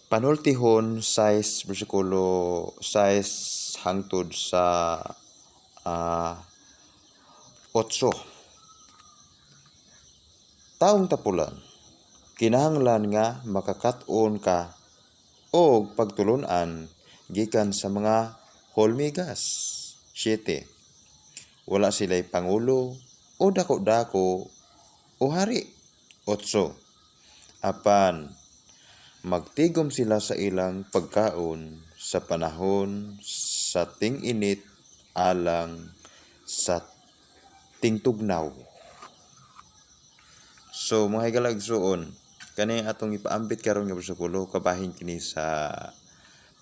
Panultihon 6 bersikulo 6 hangtod sa 8. Taong tapulan, kinahanglan nga makakat-on ka o pagtulunan gikan sa mga hulmigas. 7. Wala sila'y pangulo o dako-dako o hari. 8. Apan magtigom sila sa ilang pagkaon sa panahon sa ting-init alang sa tingtugnaw. So mga higalagsuon, kani atong ipaambit karon nga bersikulo kabahin kini sa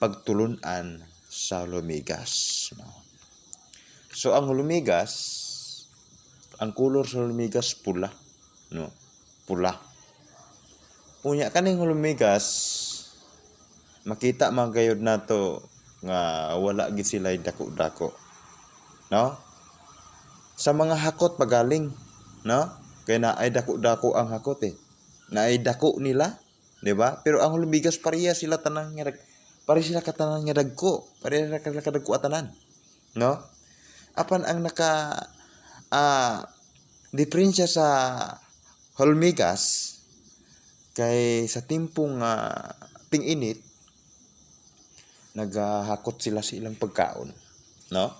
pagtulunan sa lumigas. So ang lumigas, ang kulor sa lumigas pula, no? Pula. Unya kaning lumigas, makita man gayud nato nga wala gid sila dako-dako. No? Sa mga hakot pagaling, no? Kaya na ay dako-dako ang hakot eh. Na ay dako nila, di ba? Pero ang lumigas pareha sila tanang nga pareha sila katanang nga dagko, pareha sila kadagko atanan. No? Apan ang diferensya sa hulmigas kay sa timpong ting-init naghahakot sila sa ilang pagkaon, no?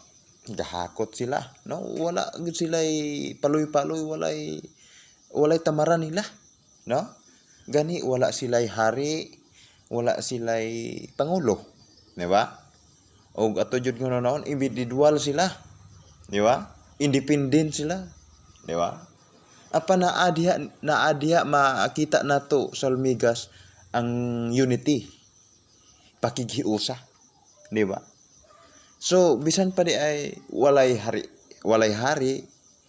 Gahakot sila, no? Wala gid sila paloy-paloy, walay tamaran nila, no? Gani wala sila'y hari, wala sila'y pangulo, di ba? O ato jud nga noon individual sila, di ba? Independent sila, di ba? Apa naadya makita nato sa lumigas ang unity, pakighiusa, di ba? So bisan pa di ay walay hari,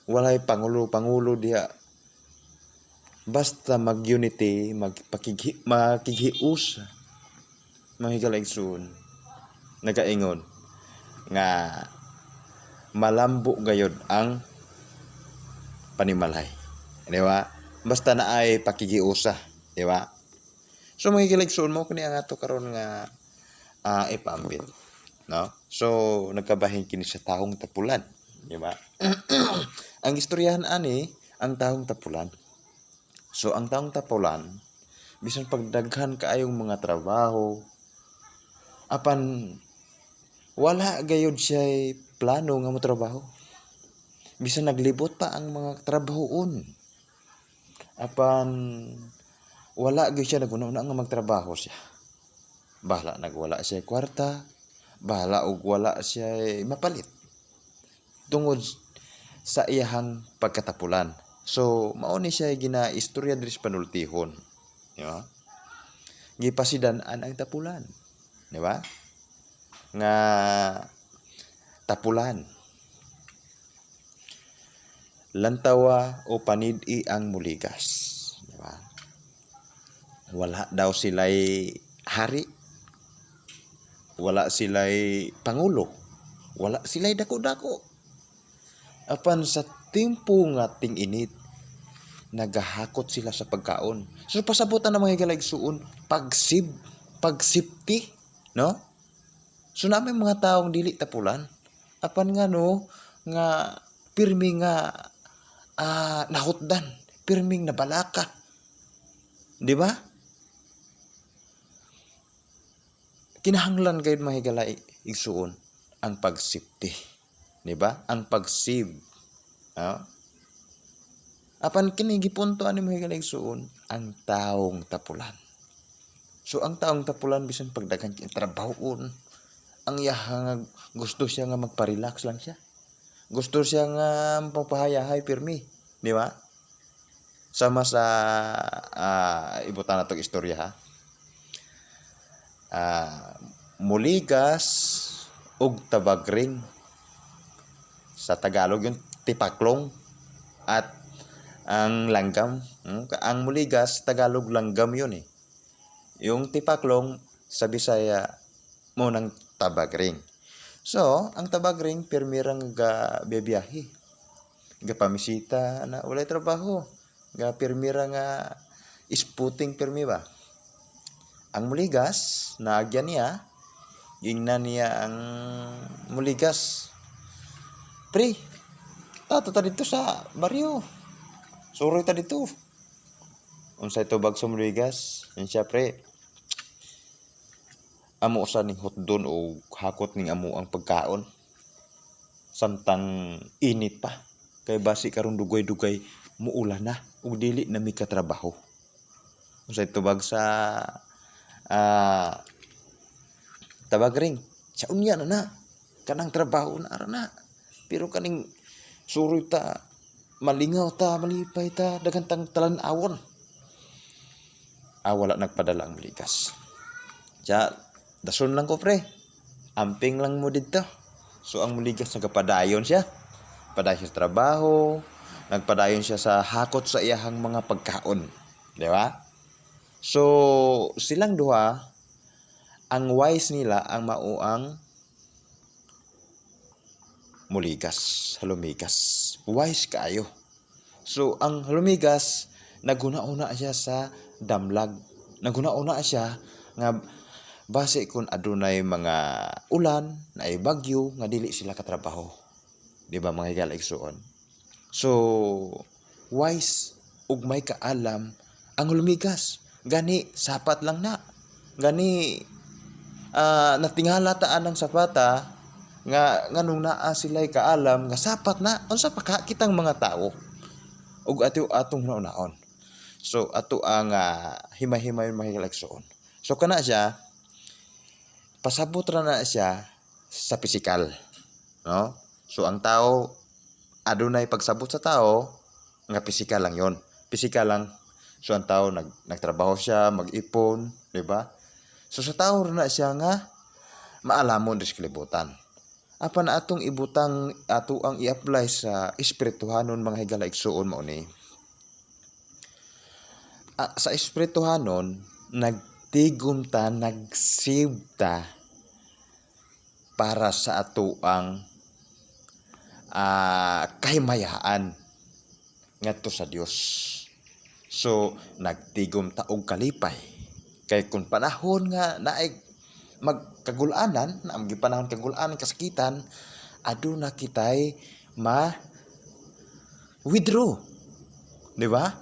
walay pangulo diha, basta mag-unity, makighiusa, mahigalagsun, nagaingon nga malambo gayod ang panimalay. Di ba? Basta na ay pakigiusa, di ba? So magigiligsoon mo kuni ang ato karon nga ipaambit, no? So nagkabahin kini sa taong tapulan, di ba? Ang istoryahan ani ang taong tapulan. So ang taong tapulan bisan pagdaghan kaayong mga trabaho, apan wala gayud siya plano nga mo trabaho. Bisan naglibot pa ang mga trabahoon. Apan wala gyud siya naguna-una nga magtrabaho siya. Bahala nagwala siya kwarta, bahala og wala siya mapalit tungod sa iyahang pagkatapulan. So mao ni siya ginaistorya diri sa panultihon, di ba? Gipasidan-an ang tapulan, di ba? Nga tapulan, lantawa o panid-i ang muligas, di ba? Wala daw sila'y hari, wala sila'y pangulo, wala sila'y dako-dako. Apan sa timpo nga ting-init, nagahakot sila sa pagkaon. So pasabutan na mga higalagsuon, pagsipti, no? So namin mga taong dili tapulan, apan nga no, nga pirmi nga nahutdan, pirming nabalaka. Di ba? Kinahanglan gayud mahigala igsuon ang pagsipti. Di ba? Ang pagsib. Apan kini gipunto ani mahigala igsuon ang taong tapulan. So ang taong tapulan bisan pagdaghan kay trabahoon, ang iyahang gusto siya nga magpa-relax lang siya. Gusto siya nga papahayahay pirmi, di ba? Sama sa ibutan natong istorya ha. Muligas ug tabagring. Sa Tagalog yung tipaklong at ang langgam. Ang muligas Tagalog langgam yun eh. Yung tipaklong sa Bisaya mo ng tabagring. So, ang tabagring pirmirang ga biyahe. Ga pamisita na walay trabaho. Ga pirmira nga isputing pirmi ba. ang muligas, naagyan niya, gingnan niya ang muligas. Pre, tato ta dito sa baryo. Suroy ta dito. Unsay tubag sa muligas? Yan siya, pre. Amo sa ning hotdon o hakot ning amo ang pagkaon. Samtang init pa. Kay basi karon dugay-dugay muulan na ug dili na mi katrabaho. Unsay tubag sa tabag ring. Sa unya na kanang trabaho na ara na. Pero kaning suroy ta, malingaw ta, malipay ta, daghang tang talan-awon. Wala nagpadala ang muligas. Diya, dason lang ko, pre. Amping lang mo dito. So, ang muligas nagpadayon siya. Padayon siya sa trabaho. Nagpadayon siya sa hakot sa iyahang mga pagkaon. Di ba? So, silang duha, ang wise nila, ang mauang muligas, halumigas. Wise kayo. So, ang halumigas, naguna-una siya sa damlag. Naguna-una siya nga base kung adunay mga ulan, naay bagyo, nga dili sila katrabaho. Di ba mga higala-igsuon? So, wise ug may kaalam ang halumigas. Gani, sapat lang na. Gani, natingala taan ng sapata, nga nung naa sila'y kaalam nga sapat na unsa pa kitang mga tao ug atong naon. So ato ang himay-himay mahigalagsoon. So kana siya pasabot ra na siya sa pisikal, no? So ang tao adunay pagsabot sa tao nga pisikal lang yon. Pisikal lang. So ang tao nagtrabaho siya, mag-ipon, di ba? So sa tao ra na siya nga maalamon sa kalibutan. Apan atong ibutang ato ang i-apply sa espirituhanon mga higala-igsuon mao ni. Sa espirituhanon nagtigom ta, nagsave ta para sa ato ang kahimayaan ngadto sa Dios. So nagtigom ta og kalipay kay kun panahon nga naay magkagulanan, na ang gipanahon kagulanan kasakitan, aduna kitay withdraw. Di ba?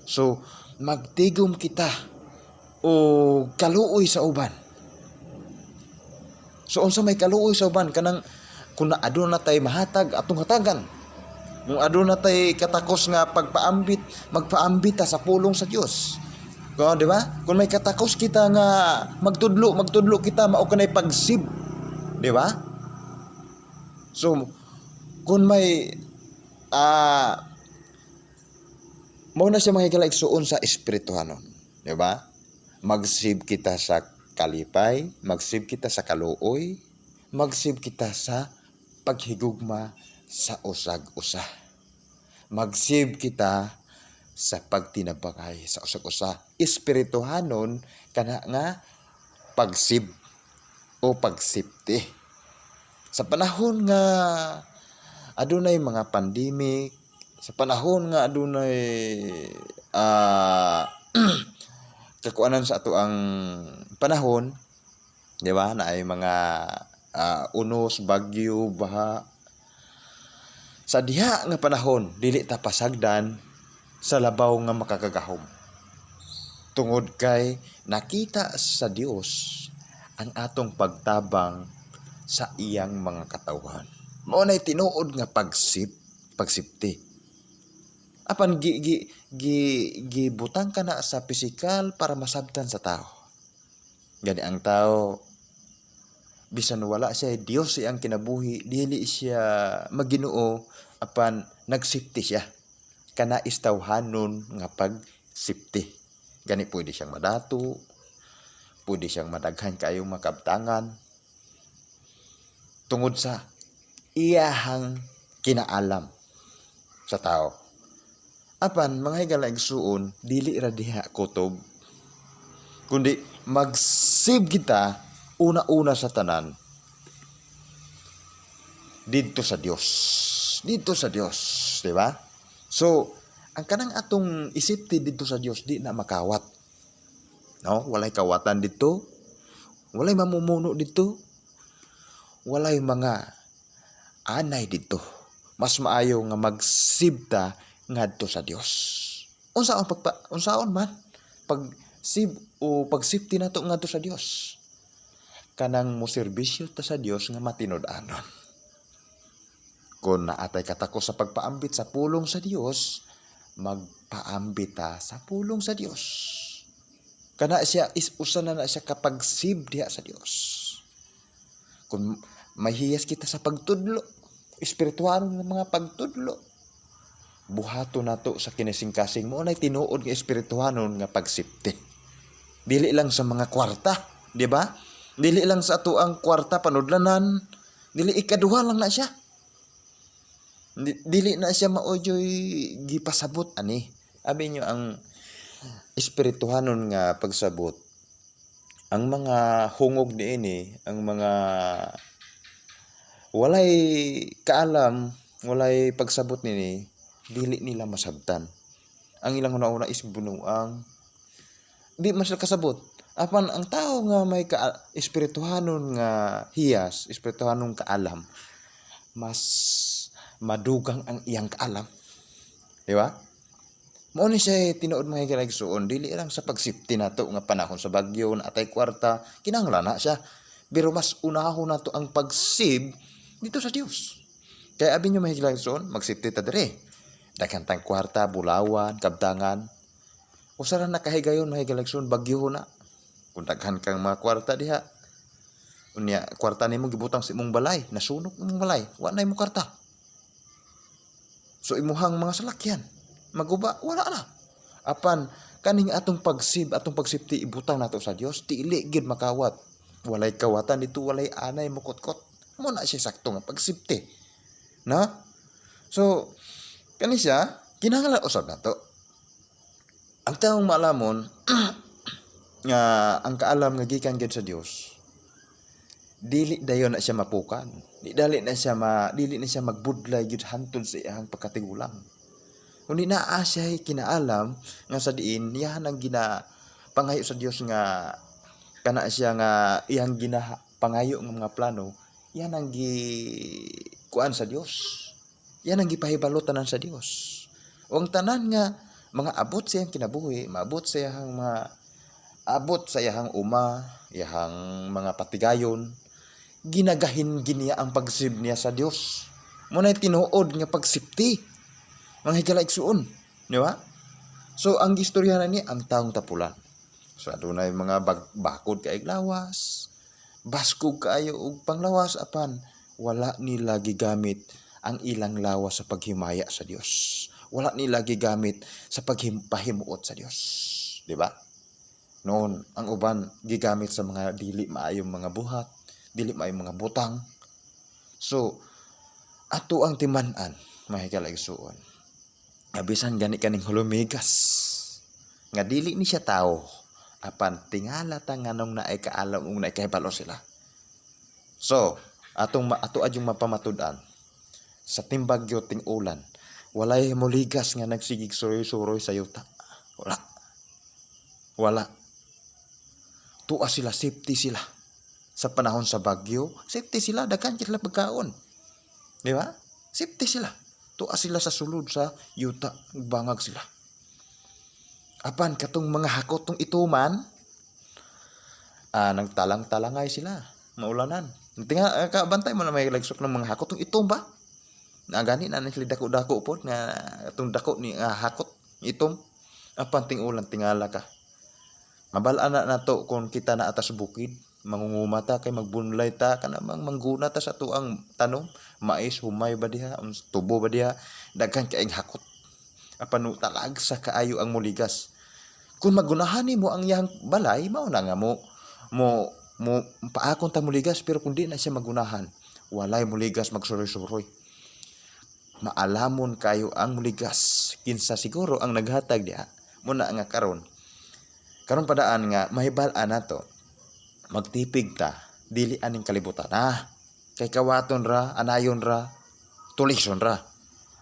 So magtigom kita o kaluoy sa uban. So unsa may kaluoy sa uban kanang kun aduna tay mahatag atong hatagan. Kung aduna tay katakos nga magpaambit ta sa pulong sa Dios. Di ba? Kung may katakos kita nga magtudlo kita mao kanay pagsib. Di ba? So kung may mao na siya mga higala-igsuon sa espirituhanon. Di ba? Magsib kita sa kalipay, magsib kita sa kaluoy, magsib kita sa paghigugma sa usag-usa. Magsib kita sa pagtinabangay sa usag-usa. Espirituhanon kana nga pagsib o pagsipti. Sa panahon nga adunay mga pandemic, sa panahon nga adunay kakuanan sa ato ang panahon, di ba? Na ay mga unos, bagyo, baha. Sa diha nga panahon, dili ta pasagdan sa labaw nga makakagahom. Tungod kay nakita sa Dios ang atong pagtabang sa iyang mga katawhan. Mao nay tinuod nga pagsipti. Apan gibutang ka na sa pisikal para masabtan sa tao. Gani ang tao bisan wala siya Dios iyang kinabuhi, dili siya Maginoo, apan nagsipti siya. Kana istawhanon nga pagsipti. Gani pwede siyang madato, pwede siyang madaghan kayong makabtangan tungod sa iyahang kinaalam sa tao. Apan mga higala-igsuon, dili ra diha kutob, kundi magsib kita una-una sa tanan didto sa Dios. Didto sa Dios, di ba? So, ang kanang atong isipti dito sa Dios di na makawat. No, walay kawatan dito, walay mamumuno dito, walay mga anay dito. Mas maayo nga magsibta ngadto sa Dios. Unsaon man pagsibti nato ngadto sa Dios. Kanang mo serbisyo ta sa Dios nga matinud-anon. Kung naatay katako sa pagpaambit sa pulong sa Dios, magpaambit ta sa pulong sa Dios. Kana siya usa na siya kapag sib diha sa Dios. Kung mahiyas kita sa pagtudlo, espiritual ng mga pagtudlo, buhato nato sa kinising-kasing mo na tinuod nga espirituhanon nga pagsipti. Dili lang sa mga kwarta, di ba? Dili lang sa ato ang kwarta panudlanan, dili ikaduha lang na siya. Dili na siya maoyoy gipasabot ani. Abi nyo ang espirituhanon nga pagsabot. Ang mga hungog niini, ang mga walay kaalam, walay pagsabot nini, dili nila masabtan. Ang ilang una-una is bunuang. Di man sila kasabot. Apan ang tao nga may espirituhanon nga hiyas, espirituhanon kaalam, mas madugang ang iyang kaalam. Di ba? Mao ni siya tinuod mga higalaigsuon, dili lang sa pagsipti nato nga panahon sa bagyo na atay kwarta, kinahanglan na siya. Pero mas unahon nato ang pagsib dito sa Dios. Kaya abi nyo mga higalaigsuon, magsipti ta dire. Daghan tang kwarta, bulawan, kabtangan. Usa ra nakahigayon mga higalaigsuon, bagyo na. Kung daghan kang mga kwarta diha, unya kwarta nimo gibutang sa imong balay, nasunog imong balay, wa na imong kwarta. So imuhang mga salakyan, maguba, wala na. Apan kaning atong pagsib, atong pagsipti ibutang nato sa Dios, dili gid makawat. Walay kawatan dito, walay anay mukotkot. Mo na siya sakto nga pagsipti. Na? So kani siya kinahanglan usab nato. Ang taong maalamon nga ang kaalam nga gikan gid sa Dios, dili dayon na siya mapukan, dili na siya magbudlay gid hantod sa iyang pagkatigulang. Kundi naa siya kinaalam nga sa diin niya nang pangayo sa Dios nga kana siya nga iyang pangayo nga mga plano, yan ang kuan sa Dios. Yan ang gipahibalotanan sa Dios. O ang tanan nga mga abot sa iyang kinabuhi, maabot sa iyang abot sa iyang uma, iyang mga patigayon, ginagahin giniya ang pagsib niya sa Dios. Muna tinuod nga pagsipti, mga higalaigsuon, di ba? So ang istorya na niya ang taong tapulan. So adunay mga bakod kay lawas, baskog kaayo og panglawas, apan wala nila gigamit ang ilang lawas sa paghimaya sa Dios. Wala nila gigamit sa paghimpahimuot sa Dios, di ba? Noon, ang uban gigamit sa mga dili maayong mga buhat, dili maayong mga butang. So, ato ang timan-an, mga higalaigsuon. Abisan gani kaning hulumigas. Nga dili ni siya tao, apan tingala ta nganong naay kaalam ug naay kahibalo sila. So, ato adyong mapamatud-an sa timbagyo ting ulan, walay muligas nga nagsigig suroy-suroy sa yuta. Wala. Tuwa sila, safety sila. Sa panahon sa bagyo, safety sila, daghan sila pagkaon. Di ba? Safety sila. Tuwa sila sa sulod sa yuta, bangag sila. Apan katong mga hakot tong ituman, nagtalang-talangay sila, maulanan. Kabantay mo na may lagsok ng mga hakot tong itom ba? Gani na sila dako-dako po, nga itong dako ni hakot, itom. Apan ting ulan, tingala ka. Mabalaan na nato kung kita na atas bukid, mangungumata kay magbunlay ta kanamang mangguna ta sa tuang tanom, mais humay ba diha, tubo ba diha, daghan kaayong hakot. Apan talag sa kaayo ang muligas. Kung magunahan mo ang iyang balay, mao na nga mo paakon ta muligas, pero kung di na siya magunahan, walay muligas magsuroy-suroy. Maalamon kayo ang muligas kinsa siguro ang naghatag diha muna nga karon padaan nga mahibal-an nato magtipig ta dili aning kalibutan kay kawaton ra, anayon ra, tulison ra.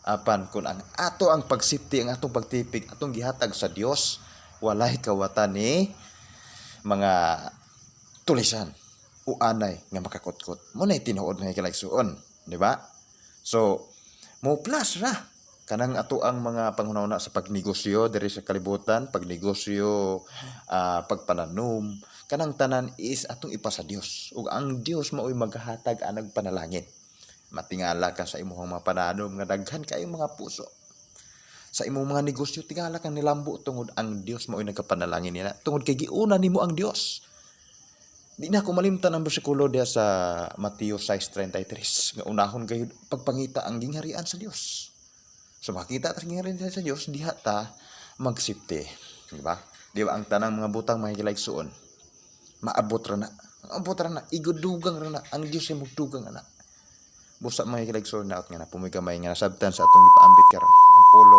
Apan kun ang ato ang pagsipti, ang atong pagtipig, atong gihatag sa Dios, walay kawatan ni mga tulisan o anay nga makakutkot. Mo na tinuod mga higalaigsoon, di ba? So, mo plus ra kanang ato ang mga panghunahuna sa pagnegosyo diri sa kalibutan, pagnegosyo, pagpananom, kanang tanan is atong ipasa Dios. Ug ang Dios mao'y maghatag anag panalangin. Matingala ka sa imong mga pananom nga daghan kayong mga puso. Sa imong mga negosyo tingala kang nilambo tungod ang Dios mao'y nagapanalangin nila. Tungod kay giuna nimo ang Dios. Di na ako malimtan ang bersikulo diya sa Mateo 6:33 nga unahon kayo pagpangita ang gingharian sa Dios. So makita ta gingharian sa Dios diha ta magsipte, di ba? Di ba ang tanang mga butang mahigilaigsuon maabot ra na. Maabot ra na igudugang ra na ang Dios ay magdugang ana. Busa mahigilaigsuon na at nga na pumigamay nga nasabtan sa atong gipaambit karon ang pulo